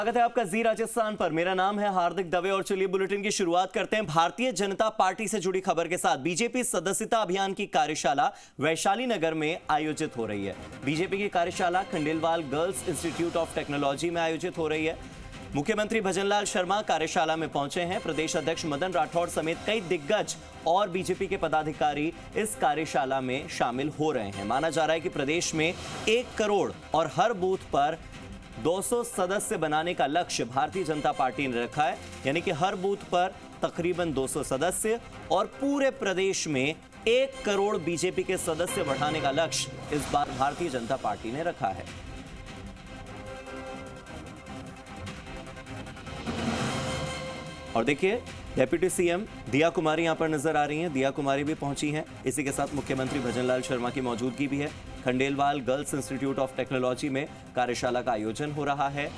स्वागत है आपका जी राजस्थान पर। मेरा नाम है हार्दिक दवे और चलिए बुलेटिन की शुरुआत करते हैं भारतीय जनता पार्टी से जुड़ी खबर के साथ। बीजेपी सदस्यता अभियान की कार्यशाला वैशाली नगर में आयोजित हो रही है। बीजेपी की कार्यशाला Khandelwal girls institute of technology में आयोजित हो रही है। मुख्यमंत्री भजनलाल शर्मा कार्यशाला में पहुंचे हैं। प्रदेश अध्यक्ष मदन राठौड़ समेत कई दिग्गज और बीजेपी के पदाधिकारी इस कार्यशाला में शामिल हो रहे हैं। माना जा रहा है कि प्रदेश में 1 करोड़ और हर बूथ पर 200 सदस्य बनाने का लक्ष्य भारतीय जनता पार्टी ने रखा है, यानी कि हर बूथ पर तकरीबन 200 सदस्य और पूरे प्रदेश में 1 करोड़ बीजेपी के सदस्य बढ़ाने का लक्ष्य इस बार भारतीय जनता पार्टी ने रखा है। और देखिए डेप्यूटी सीएम दिया कुमारी यहां पर नजर आ रही हैं। दिया कुमारी भी पहुंची हैं। इसी के साथ मुख्यमंत्री भजनलाल शर्मा की मौजूदगी भी है। Khandelwal girls institute of technology में कार्यशाला का आयोजन हो रहा है।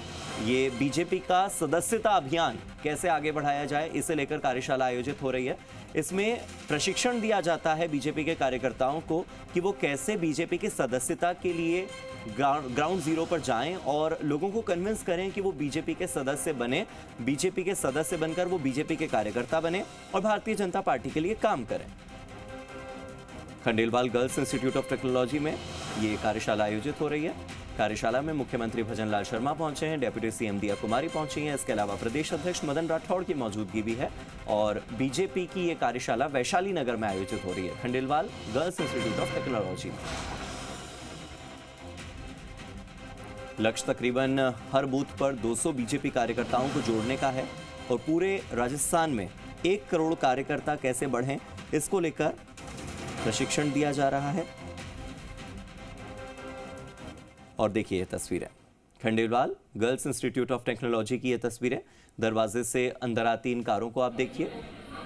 ये बीजेपी का सदस्यता अभियान कैसे आगे बढ़ाया जाए, इसे लेकर कार्यशाला आयोजित हो रही है। इसमें प्रशिक्षण दिया जाता है बीजेपी के कार्यकर्ताओं को कि वो कैसे बीजेपी की सदस्यता के लिए ग्राउंड जीरो पर जाएं और लोगों को कन्विंस करें कि वो बीजेपी के सदस्य बने, बीजेपी के सदस्य बनकर वो बीजेपी के कार्यकर्ता बने और भारतीय जनता पार्टी के लिए काम करें। Khandelwal girls institute of technology में ये कार्यशाला आयोजित हो रही है। कार्यशाला में मुख्यमंत्री भजनलाल शर्मा पहुंचे हैं, डेप्यूटी सीएम दिया कुमारी पहुंची हैं। इसके अलावा प्रदेश अध्यक्ष मदन राठौड़ की मौजूदगी भी है और बीजेपी की ये कार्यशाला वैशाली नगर में आयोजित हो रही है, Khandelwal girls institute of technology में। लक्ष्य तकरीबन हर बूथ पर 200 बीजेपी कार्यकर्ताओं को जोड़ने का है और पूरे राजस्थान में 1 करोड़ कार्यकर्ता कैसे बढ़ें, इसको लेकर प्रशिक्षण दिया जा रहा है। और देखिए ये तस्वीरें Khandelwal girls institute of technology की ये तस्वीरें। दरवाजे से अंदर आती इन कारों को आप देखिए।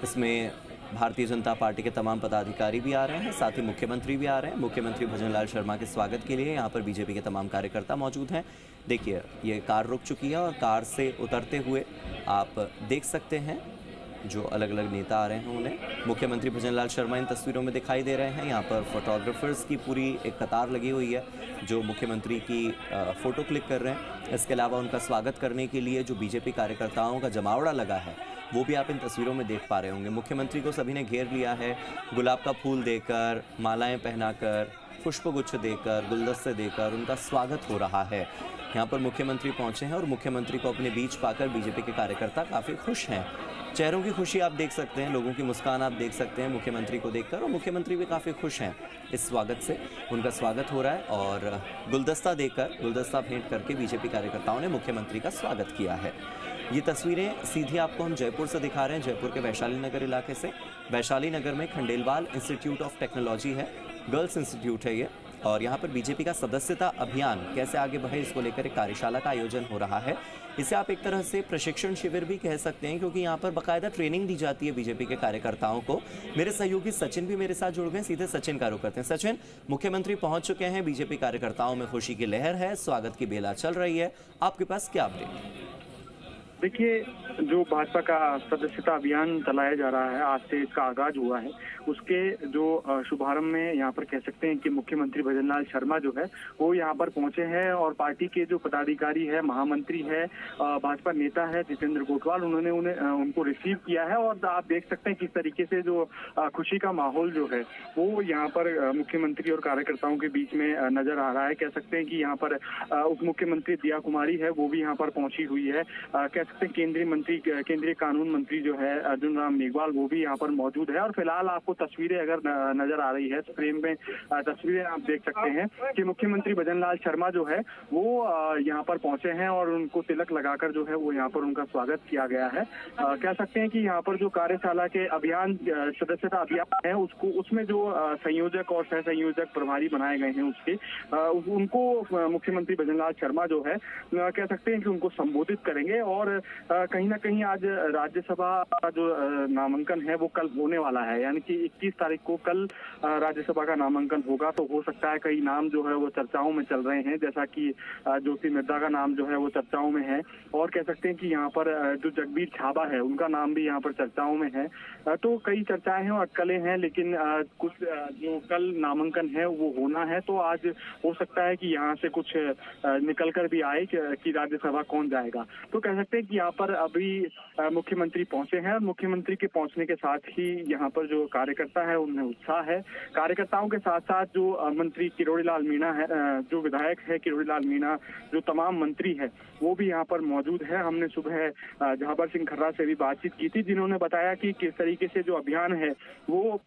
इसमें भारतीय जनता पार्टी के तमाम पदाधिकारी भी आ रहे हैं, साथ ही मुख्यमंत्री भी आ रहे हैं। मुख्यमंत्री भजनलाल शर्मा के स्वागत के लिए यहाँ पर बीजेपी के तमाम कार्यकर्ता मौजूद हैं। देखिए ये कार रुक चुकी है और कार से उतरते हुए आप देख सकते हैं जो अलग अलग नेता आ रहे हैं उन्हें। मुख्यमंत्री भजनलाल शर्मा इन तस्वीरों में दिखाई दे रहे हैं। यहाँ पर फोटोग्राफर्स की पूरी एक कतार लगी हुई है जो मुख्यमंत्री की फ़ोटो क्लिक कर रहे हैं। इसके अलावा उनका स्वागत करने के लिए जो बीजेपी कार्यकर्ताओं का जमावड़ा लगा है वो भी आप इन तस्वीरों में देख पा रहे होंगे। मुख्यमंत्री को सभी ने घेर लिया है, गुलाब का फूल देकर, मालाएं पहनाकर, पुष्पगुच्छ देकर, गुलदस्ते देकर उनका स्वागत हो रहा है। यहाँ पर मुख्यमंत्री पहुँचे हैं और मुख्यमंत्री को अपने बीच पाकर बीजेपी के कार्यकर्ता काफ़ी खुश हैं। चेहरों की खुशी आप देख सकते हैं, लोगों की मुस्कान आप देख सकते हैं मुख्यमंत्री को देखकर, और मुख्यमंत्री भी काफ़ी खुश हैं इस स्वागत से। उनका स्वागत हो रहा है और गुलदस्ता देकर, गुलदस्ता भेंट करके बीजेपी कार्यकर्ताओं ने मुख्यमंत्री का स्वागत किया है। ये तस्वीरें सीधी आपको हम जयपुर से दिखा रहे हैं, जयपुर के वैशाली नगर इलाके से। वैशाली नगर में खंडेलवाल इंस्टीट्यूट ऑफ टेक्नोलॉजी है, गर्ल्स इंस्टीट्यूट है ये, और यहाँ पर बीजेपी का सदस्यता अभियान कैसे आगे बढ़े इसको लेकर एक कार्यशाला का आयोजन हो रहा है। इसे आप एक तरह से प्रशिक्षण शिविर भी कह सकते हैं क्योंकि यहाँ पर बाकायदा ट्रेनिंग दी जाती है बीजेपी के कार्यकर्ताओं को। मेरे सहयोगी सचिन भी मेरे साथ जुड़ गए, सीधे सचिन का रुख करते हैं। सचिन, मुख्यमंत्री पहुंच चुके हैं, बीजेपी कार्यकर्ताओं में खुशी की लहर है, स्वागत की बेला चल रही है, आपके पास क्या अपडेट? देखिए, जो भाजपा का सदस्यता अभियान चलाया जा रहा है, आज से इसका आगाज हुआ है। उसके जो शुभारंभ में यहाँ पर कह सकते हैं कि मुख्यमंत्री भजनलाल शर्मा जो है वो यहाँ पर पहुंचे हैं और पार्टी के जो पदाधिकारी है, महामंत्री है, भाजपा नेता है जितेंद्र गोठवाल, उन्होंने उनको रिसीव किया है। और आप देख सकते हैं किस तरीके से जो खुशी का माहौल जो है वो यहाँ पर मुख्यमंत्री और कार्यकर्ताओं के बीच में नजर आ रहा है। कह सकते हैं कि यहाँ पर उप मुख्यमंत्री दिया कुमारी है वो भी यहाँ पर पहुंची हुई है। कह सकते हैं केंद्रीय कानून मंत्री जो है अर्जुन राम मेघवाल वो भी यहाँ पर मौजूद है। और फिलहाल आपको तस्वीरें अगर नजर आ रही है स्क्रीन में, तस्वीरें आप देख सकते हैं कि मुख्यमंत्री भजनलाल शर्मा जो है वो यहाँ पर पहुंचे हैं और उनको तिलक लगाकर जो है वो यहाँ पर उनका स्वागत किया गया है। कह सकते हैं कि यहाँ पर जो कार्यशाला के अभियान, सदस्यता अभियान है उसमें जो संयोजक और सह संयोजक प्रभारी बनाए गए हैं उनको मुख्यमंत्री भजनलाल शर्मा जो है कह सकते हैं कि उनको संबोधित करेंगे और कहीं ना कहीं आज राज्यसभा का जो नामांकन है वो कल होने वाला है, यानी कि 21 तारीख को कल राज्यसभा का नामांकन होगा। तो हो सकता है कई नाम जो है वो चर्चाओं में चल रहे हैं, जैसा कि ज्योति मिर्धा का नाम जो है वो चर्चाओं में है, और कह सकते हैं कि यहाँ पर जो जगबीर छाबा है उनका नाम भी यहाँ पर चर्चाओं में है। तो कई चर्चाएं हैं और अटकलें हैं, लेकिन कुछ जो कल नामांकन है वो होना है। तो आज हो सकता है कि यहाँ से कुछ निकल कर भी आए कि राज्यसभा कौन जाएगा। तो कह सकते हैं कि यहाँ पर अभी मुख्यमंत्री पहुंचे हैं, और मुख्यमंत्री के पहुंचने के साथ ही यहाँ पर जो कार्यकर्ता है उनमें उत्साह है। कार्यकर्ताओं के साथ साथ जो मंत्री किरोड़ी लाल मीणा है, जो विधायक है किरोड़ी लाल मीणा, जो तमाम मंत्री है वो भी यहाँ पर मौजूद है। हमने सुबह झाबर सिंह खर्रा से भी बातचीत की थी, जिन्होंने बताया कि किस तरीके से जो अभियान है वो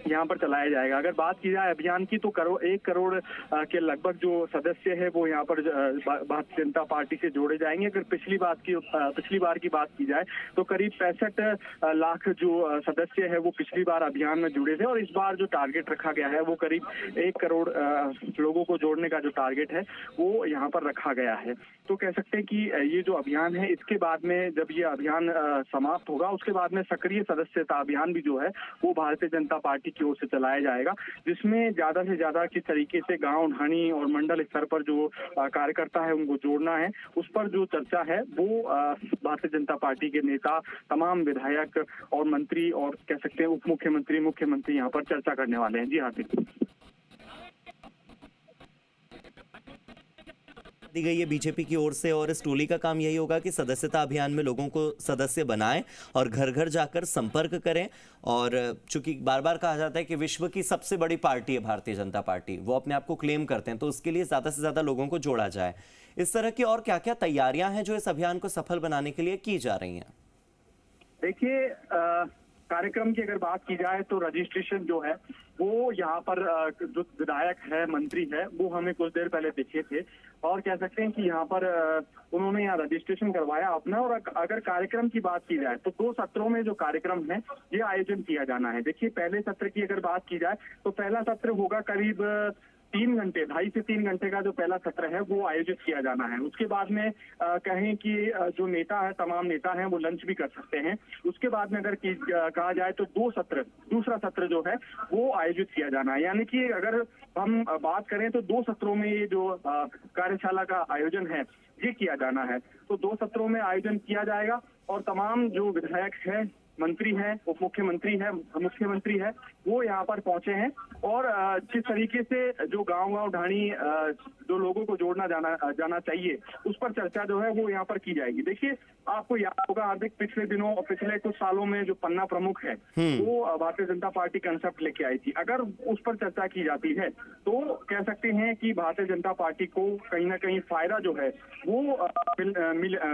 यहाँ पर चलाया जाएगा। अगर बात की जाए अभियान की तो 1 करोड़ के लगभग जो सदस्य है वो यहाँ पर भारतीय जनता पार्टी से जोड़े जाएंगे। अगर पिछली बार की बात की जाए तो करीब 65 लाख जो सदस्य है वो पिछली बार अभियान में जुड़े थे, और इस बार जो टारगेट रखा गया है वो करीब 1 करोड़ लोगों को जोड़ने का जो टारगेट है वो यहाँ पर रखा गया है। तो कह सकते हैं कि ये जो अभियान है इसके बाद में जब ये अभियान समाप्त होगा उसके बाद में सक्रिय सदस्यता अभियान भी जो है वो भारतीय जनता पार्टी की ओर से चलाया जाएगा, जिसमें ज्यादा से ज्यादा किस तरीके से गांव, ढाणी और मंडल स्तर पर जो कार्यकर्ता है उनको जोड़ना है, उस पर जो चर्चा है वो भारतीय जनता पार्टी के नेता, तमाम विधायक और मंत्री और कह सकते हैं उप मुख्यमंत्री, मुख्यमंत्री यहाँ पर चर्चा करने वाले हैं। जी हाँ, दी गई है बीजेपी की ओर से, और इस टोली का काम यही होगा कि सदस्यता अभियान में लोगों को सदस्य बनाएं और घर घर जाकर संपर्क करें। और चूंकि बार बार कहा जाता है कि विश्व की सबसे बड़ी पार्टी है भारतीय जनता पार्टी, वो अपने आप को क्लेम करते हैं, तो उसके लिए ज्यादा से ज्यादा लोगों को जोड़ा जाए। इस तरह की और क्या क्या तैयारियां हैं जो इस अभियान को सफल बनाने के लिए की जा रही हैं? देखिए, कार्यक्रम की अगर बात की जाए तो रजिस्ट्रेशन जो है वो यहाँ पर जो विधायक है, मंत्री है, वो हमें कुछ देर पहले दिखे थे, और कह सकते हैं कि यहाँ पर उन्होंने यहाँ रजिस्ट्रेशन करवाया अपना। और अगर कार्यक्रम की बात की जाए तो 2 सत्रों में जो कार्यक्रम है ये आयोजन किया जाना है। देखिए, पहले सत्र की अगर बात की जाए तो पहला सत्र होगा करीब 3 घंटे, 2.5 से 3 घंटे का जो पहला सत्र है वो आयोजित किया जाना है। उसके बाद में कहें कि जो नेता है, तमाम नेता हैं, वो लंच भी कर सकते हैं। उसके बाद में अगर कहा जाए तो दूसरा सत्र जो है वो आयोजित किया जाना है। यानी कि अगर हम बात करें तो 2 सत्रों में ये जो कार्यशाला का आयोजन है ये किया जाना है। तो 2 सत्रों में आयोजन किया जाएगा, और तमाम जो विधायक है, मंत्री है, उप मुख्यमंत्री है, मुख्यमंत्री है, वो यहाँ पर पहुंचे हैं। और किस तरीके से जो गांव ढाणी जो लोगों को जोड़ना जाना चाहिए उस पर चर्चा जो है वो यहाँ पर की जाएगी। देखिए, आपको याद होगा हार्दिक, पिछले दिनों और पिछले कुछ सालों में जो पन्ना प्रमुख है वो भारतीय जनता पार्टी कंसेप्ट लेके आई थी। अगर उस पर चर्चा की जाती है तो कह सकते हैं कि भारतीय जनता पार्टी को कहीं ना कहीं फायदा जो है वो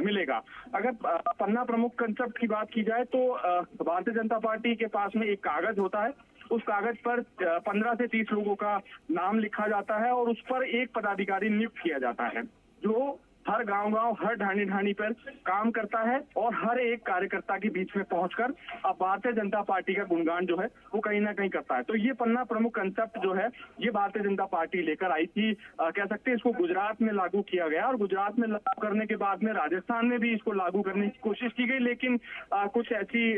मिलेगा। अगर पन्ना प्रमुख कंसेप्ट की बात की जाए तो भारतीय जनता पार्टी के पास में एक कागज होता है, उस कागज पर 15 से 30 लोगों का नाम लिखा जाता है, और उस पर एक पदाधिकारी नियुक्त किया जाता है जो हर गांव, हर ढाणी पर काम करता है, और हर एक कार्यकर्ता के बीच में पहुंचकर अब भारतीय जनता पार्टी का गुणगान जो है वो कहीं ना कहीं करता है। तो ये पन्ना प्रमुख कंसेप्ट जो है ये भारतीय जनता पार्टी लेकर आई थी। कह सकते हैं इसको गुजरात में लागू किया गया, और गुजरात में लागू करने के बाद में राजस्थान में भी इसको लागू करने की कोशिश की गई, लेकिन कुछ ऐसी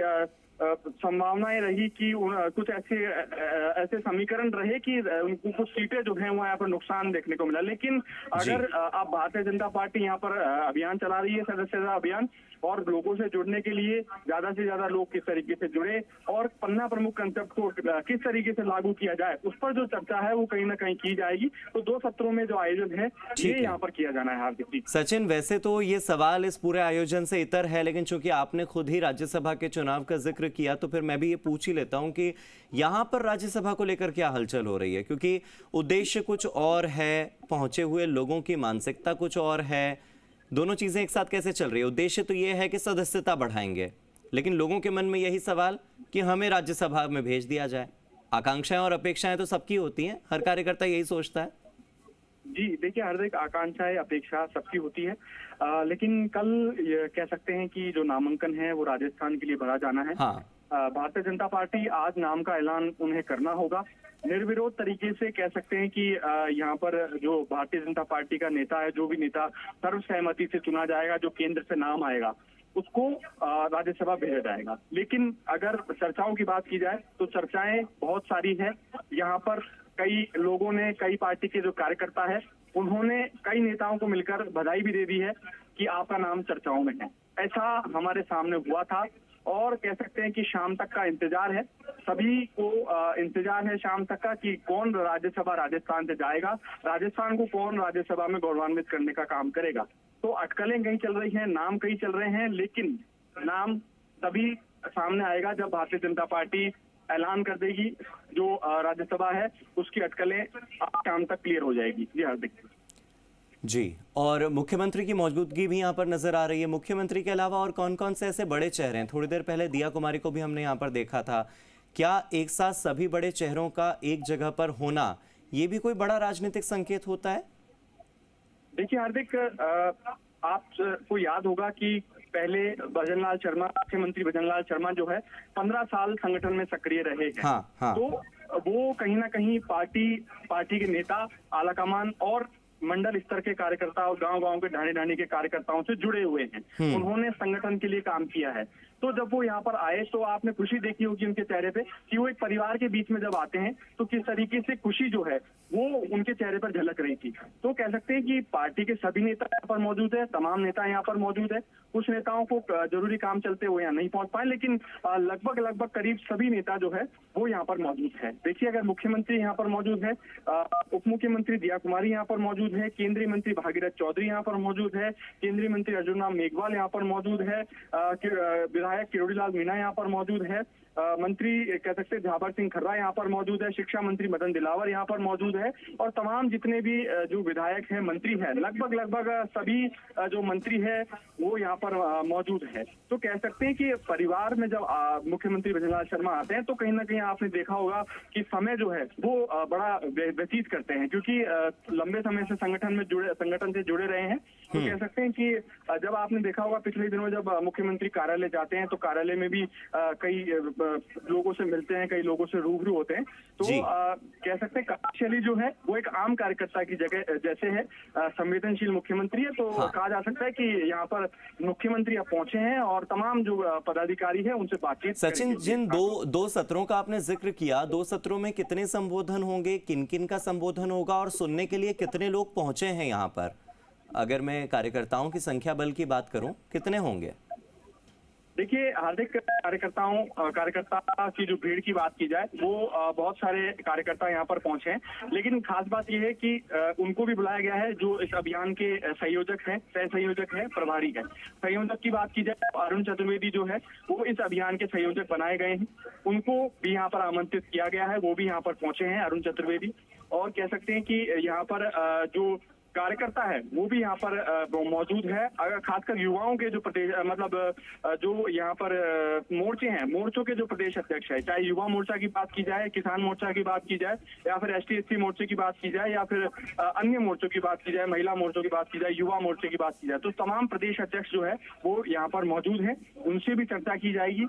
संभावनाएं रही कि कुछ ऐसे समीकरण रहे कि उनको कुछ सीटें जो हैं वो यहाँ पर नुकसान देखने को मिला। लेकिन अगर आप भारतीय जनता पार्टी यहाँ पर अभियान चला रही है, सदस्यता अभियान, और लोगों से जुड़ने के लिए ज्यादा से ज्यादा लोग किस तरीके से जुड़े और पन्ना प्रमुख कंसेप्ट को किस तरीके से लागू किया जाए उस पर जो चर्चा है वो कहीं ना कहीं की जाएगी। तो 2 सत्रों में जो आयोजन है ये यहाँ पर किया जाना है। हार्दिक सचिन, वैसे तो ये सवाल इस पूरे आयोजन से इतर है, लेकिन चूंकि आपने खुद ही राज्यसभा के चुनाव का जिक्र किया तो फिर मैं भी ये पूछ ही लेता हूं कि यहाँ पर राज्यसभा को लेकर क्या हलचल हो रही है, क्योंकि उद्देश्य कुछ और है, पहुंचे हुए लोगों की मानसिकता कुछ और है, दोनों चीजें एक साथ कैसे चल रही है? उद्देश्य तो ये है कि सदस्यता बढ़ाएंगे, लेकिन लोगों के मन में यही सवाल कि हमें राज्यसभा में भेज दिया जाए। आकांक्षाएं और अपेक्षाएं तो सबकी होती हैं, हर कार्यकर्ता यही सोचता है। जी देखिए, हर एक आकांक्षाएं, अपेक्षा सबकी होती है, लेकिन कल ये कह सकते हैं कि जो नामांकन है वो राजस्थान के लिए भरा जाना है। हाँ। भारतीय जनता पार्टी आज नाम का ऐलान उन्हें करना होगा। निर्विरोध तरीके से कह सकते हैं कि यहाँ पर जो भारतीय जनता पार्टी का नेता है, जो भी नेता सर्वसहमति से चुना जाएगा, जो केंद्र से नाम आएगा उसको राज्यसभा भेजा जाएगा। लेकिन अगर चर्चाओं की बात की जाए तो चर्चाएं बहुत सारी है। यहाँ पर कई लोगों ने, कई पार्टी के जो कार्यकर्ता है, उन्होंने कई नेताओं को मिलकर बधाई भी दे दी है कि आपका नाम चर्चाओं में है। ऐसा हमारे सामने हुआ था और कह सकते हैं कि शाम तक का इंतजार है, सभी को इंतजार है शाम तक का कि कौन राज्यसभा राजस्थान से जाएगा, राजस्थान को कौन राज्यसभा में गौरवान्वित करने का काम करेगा। तो अटकलें कहीं चल रही हैं, नाम कहीं चल रहे हैं, लेकिन नाम तभी सामने आएगा जब भारतीय जनता पार्टी ऐलान कर देगी। जो राज्यसभा है उसकी अटकलें आज शाम तक क्लियर हो जाएगी। जी हार्दिक जी, और मुख्यमंत्री की मौजूदगी भी यहाँ पर नजर आ रही है। मुख्यमंत्री के अलावा और कौन कौन से ऐसे बड़े चेहरे हैं? थोड़ी देर पहले दिया कुमारी को भी हमने यहाँ पर देखा था। क्या एक साथ सभी बड़े चेहरों का एक जगह पर होना ये भी कोई बड़ा राजनीतिक संकेत होता है? देखिए हार्दिक, आपको याद होगा कि पहले भजनलाल शर्मा, मुख्यमंत्री भजनलाल शर्मा जो है 15 साल संगठन में सक्रिय रहे हैं। हाँ। तो वो कहीं ना कहीं पार्टी के नेता, आलाकमान और मंडल स्तर के कार्यकर्ता और गांव-गांव के ढाणी के कार्यकर्ताओं से जुड़े हुए हैं। उन्होंने संगठन के लिए काम किया है। तो जब वो यहाँ पर आए तो आपने खुशी देखी होगी उनके चेहरे पे कि वो एक परिवार के बीच में जब आते हैं तो किस तरीके से खुशी जो है वो उनके चेहरे पर झलक रही थी। तो कह सकते हैं कि पार्टी के सभी नेता यहाँ पर मौजूद है, तमाम नेता यहाँ पर मौजूद है। कुछ नेताओं को जरूरी काम चलते हुए यहाँ नहीं पहुंच पाए, लेकिन लगभग करीब सभी नेता जो है वो यहाँ पर मौजूद है। देखिए, अगर मुख्यमंत्री यहाँ पर मौजूद है, उप मुख्यमंत्री दिया कुमारी यहाँ पर मौजूद है, केंद्रीय मंत्री भागीरथ चौधरी यहाँ पर मौजूद है, केंद्रीय मंत्री अर्जुन राम मेघवाल यहाँ पर मौजूद है, विधायक किरोड़ीलाल मीणा यहाँ पर मौजूद है, मंत्री कह सकते हैं झाबर सिंह खर्रा यहाँ पर मौजूद है, शिक्षा मंत्री मदन दिलावर यहाँ पर मौजूद है, और तमाम जितने भी जो विधायक हैं, मंत्री हैं, लगभग सभी जो मंत्री है वो यहाँ पर मौजूद है। तो कह सकते हैं कि परिवार में जब मुख्यमंत्री भजनलाल शर्मा आते हैं तो कहीं ना कहीं आपने देखा होगा कि समय जो है वो बड़ा व्यतीत करते हैं, क्योंकि लंबे समय से संगठन से जुड़े रहे हैं। तो कह सकते हैं कि जब आपने देखा होगा पिछले दिनों जब मुख्यमंत्री कार्यालय जाते हैं तो कार्यालय में भी कई लोगों से मिलते हैं, कई लोगों से रूबरू होते हैं। तो कह सकते हैं कार्यशैली जो है वो एक आम कार्यकर्ता की जगह जैसे है, संवेदनशील मुख्यमंत्री है। तो कहा जा सकता है कि यहाँ पर मुख्यमंत्री अब पहुंचे हैं और तमाम जो पदाधिकारी है उनसे बातचीत। सचिन, जिन दो सत्रों का आपने जिक्र किया, 2 सत्रों में कितने संबोधन होंगे, किन किन का संबोधन होगा और सुनने के लिए कितने लोग पहुंचे हैं यहाँ पर? अगर मैं कार्यकर्ताओं की संख्या बल की बात करूं, कितने होंगे? देखिए हार्दिक, कार्यकर्ता की जो भीड़ की बात की जाए वो बहुत सारे कार्यकर्ता यहाँ पर पहुंचे हैं, लेकिन खास बात ये है कि उनको भी बुलाया गया है जो इस अभियान के संयोजक हैं, सह संयोजक हैं, प्रभारी हैं। संयोजक की बात की जाए तो अरुण चतुर्वेदी जो है वो इस अभियान के संयोजक बनाए गए हैं, उनको भी यहाँ पर आमंत्रित किया गया है, वो भी यहाँ पर पहुंचे हैं, अरुण चतुर्वेदी। और कह सकते हैं कि यहाँ पर जो कार्यकर्ता है वो भी यहाँ पर मौजूद है। अगर खासकर युवाओं के जो प्रदेश जो यहाँ पर मोर्चे हैं, मोर्चों के जो प्रदेश अध्यक्ष है, चाहे युवा मोर्चा की बात की जाए, किसान मोर्चा की बात की जाए, या फिर ST/SC मोर्चे की बात की जाए, या फिर अन्य मोर्चों की बात की जाए, महिला मोर्चों की बात की जाए, युवा मोर्चे की बात की जाए, तो तमाम प्रदेश अध्यक्ष जो है वो यहाँ पर मौजूद है। उनसे भी चर्चा की जाएगी,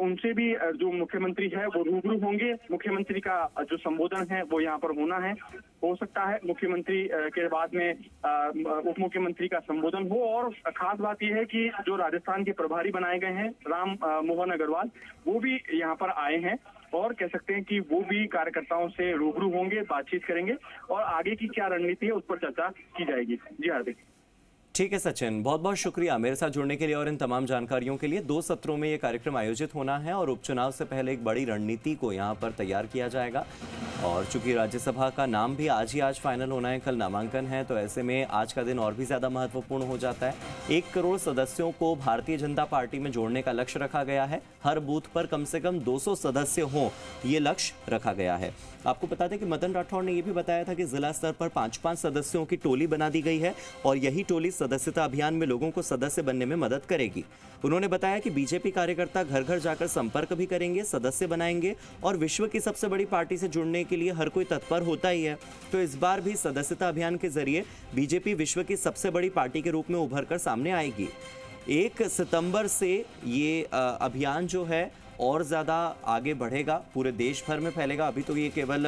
उनसे भी जो मुख्यमंत्री है वो रूबरू होंगे। मुख्यमंत्री का जो संबोधन है वो यहाँ पर होना है। हो सकता है मुख्यमंत्री के बाद में उप मुख्यमंत्री का संबोधन हो। और खास बात यह है कि जो राजस्थान के प्रभारी बनाए गए हैं राम मोहन अग्रवाल, वो भी यहाँ पर आए हैं और कह सकते हैं कि वो भी कार्यकर्ताओं से रूबरू होंगे, बातचीत करेंगे और आगे की क्या रणनीति है उस पर चर्चा की जाएगी। जी हार्दिक। ठीक है सचिन, बहुत बहुत शुक्रिया मेरे साथ जुड़ने के लिए और इन तमाम जानकारियों के लिए। 2 सत्रों में ये कार्यक्रम आयोजित होना है और उपचुनाव से पहले एक बड़ी रणनीति को यहाँ पर तैयार किया जाएगा। और चूंकि राज्यसभा का नाम भी आज फाइनल होना है, कल नामांकन है, तो ऐसे में आज का दिन और भी ज़्यादा महत्वपूर्ण हो जाता है। 1 करोड़ सदस्यों को भारतीय जनता पार्टी में जोड़ने का लक्ष्य रखा गया है। हर बूथ पर कम से कम 200 सदस्य हों, ये लक्ष्य रखा गया है। आपको बता दें कि मदन राठौड़ ने यह भी बताया था कि जिला स्तर पर 5-5 सदस्यों की टोली बना दी गई है और यही टोली सदस्यता अभियान में लोगों को सदस्य बनने में मदद करेगी। उन्होंने बताया कि बीजेपी कार्यकर्ता घर घर जाकर संपर्क भी करेंगे, सदस्य बनाएंगे और विश्व की सबसे बड़ी पार्टी से जुड़ने के लिए हर कोई तत्पर होता ही है। तो इस बार भी सदस्यता अभियान के जरिए बीजेपी विश्व की सबसे बड़ी पार्टी के रूप में उभर कर सामने आएगी। 1 सितंबर से ये अभियान जो है और ज़्यादा आगे बढ़ेगा, पूरे देश भर में फैलेगा। अभी तो ये केवल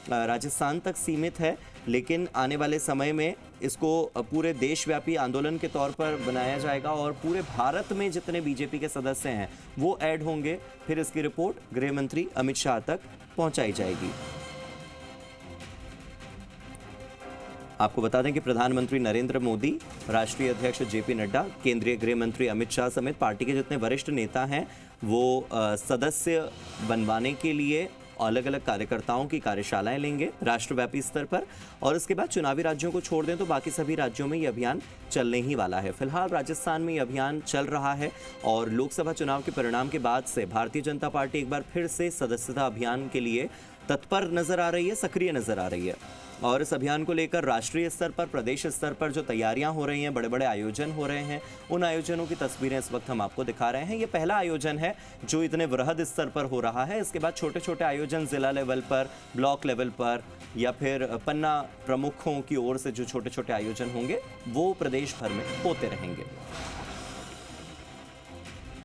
राजस्थान तक सीमित है, लेकिन आने वाले समय में इसको पूरे देशव्यापी आंदोलन के तौर पर बनाया जाएगा और पूरे भारत में जितने बीजेपी के सदस्य हैं वो ऐड होंगे। फिर इसकी रिपोर्ट गृह मंत्री अमित शाह तक पहुंचाई जाएगी। आपको बता दें कि प्रधानमंत्री नरेंद्र मोदी, राष्ट्रीय अध्यक्ष जेपी नड्डा, केंद्रीय गृह मंत्री अमित शाह समेत पार्टी के जितने वरिष्ठ नेता हैं वो सदस्य बनवाने के लिए अलग अलग कार्यकर्ताओं की कार्यशालाएं लेंगे राष्ट्रव्यापी स्तर पर। और इसके बाद चुनावी राज्यों को छोड़ दें तो बाकी सभी राज्यों में ये अभियान चलने ही वाला है। फिलहाल राजस्थान में ये अभियान चल रहा है और लोकसभा चुनाव के परिणाम के बाद से भारतीय जनता पार्टी एक बार फिर से सदस्यता अभियान के लिए तत्पर नजर आ रही है, सक्रिय नजर आ रही है। और इस अभियान को लेकर राष्ट्रीय स्तर पर, प्रदेश स्तर पर जो तैयारियां हो रही हैं, बड़े बड़े आयोजन हो रहे हैं, उन आयोजनों की तस्वीरें इस वक्त हम आपको दिखा रहे हैं। ये पहला आयोजन है जो इतने वृहद स्तर पर हो रहा है। इसके बाद छोटे छोटे आयोजन जिला लेवल पर, ब्लॉक लेवल पर या फिर पन्ना प्रमुखों की ओर से जो छोटे छोटे आयोजन होंगे वो प्रदेश भर में होते रहेंगे।